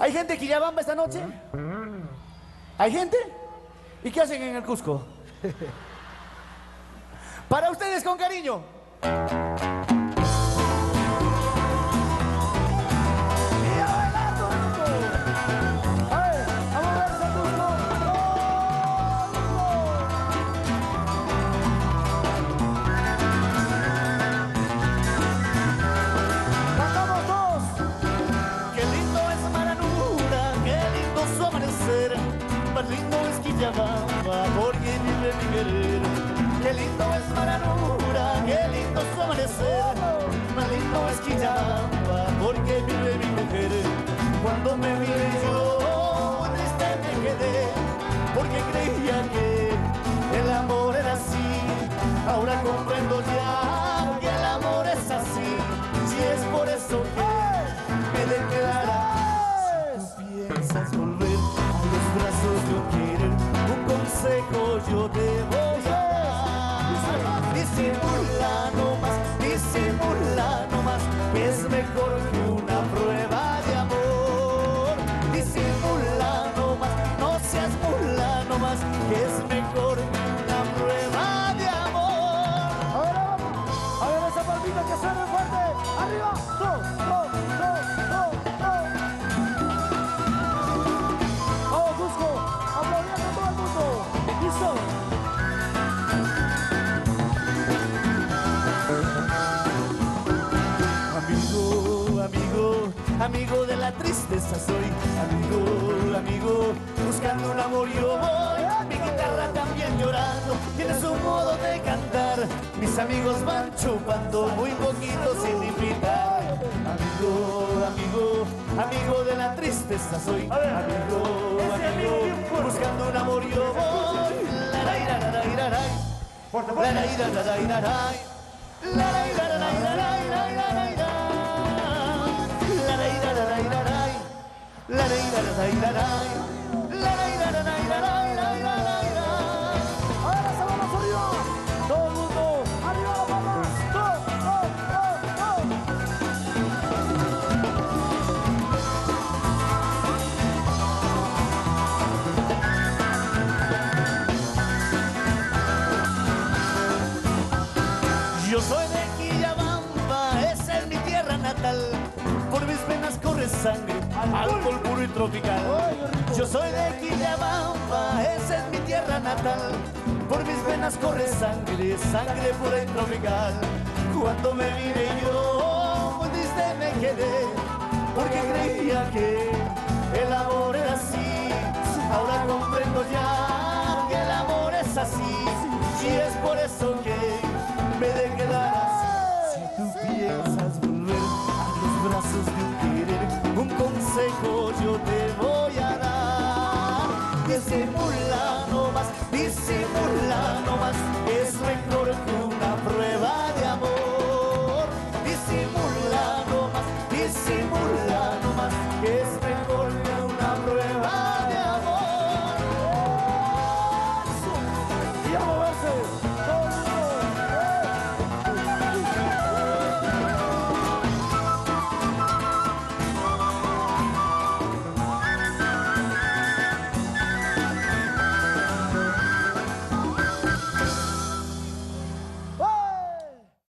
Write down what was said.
¿Hay gente en Quillabamba esta noche? ¿Hay gente? ¿Y qué hacen en el Cusco? Para ustedes con cariño. Porque vive mi querer. Qué lindo es Maranura, qué lindo su amanecer. Más lindo es Quillabamba, porque vive mi mujer. Cuando me miré yo, triste me quedé, porque creía que el amor era así. Ahora comprendo ya que el amor es así. Si es por eso que me de quedar aquí. Si tú piensas volver a los brazos de un querer, un consejo yo te voy a dar. Disimula no más, que es mejor que una prueba de amor. Disimula no más, no seas mula no más, que es mejor que una prueba de amor. Ahora vamos, a ver esa palmita que suena fuerte. Arriba, dos. Vamos, Cusco, aplaudiendo a todo el mundo. ¿Listo? Amigo de la tristeza soy, amigo, buscando un amor yo voy. Mi guitarra también llorando, tiene su modo de cantar. Mis amigos van chupando, muy poquito sin invitar. Amigo de la tristeza soy, amigo, buscando un amor yo voy. Ahora se vamos arriba. Todo el mundo, arriba las palmas. Yo soy de Quillabamba, esa es mi tierra natal. Por mis venas corre sangre, alcohol puro y tropical. Yo soy de Quillabamba, esa es mi tierra natal. Por mis venas corre sangre, sangre pura y tropical. Cuando me vine yo, muy triste me quedé, porque creía que el amor era así. Ahora comprendo ya que el amor es así. Y es por eso que me de quedar así. Si tú piensas volver a los brazos de un querer, un consejo yo te voy a dar. Disimula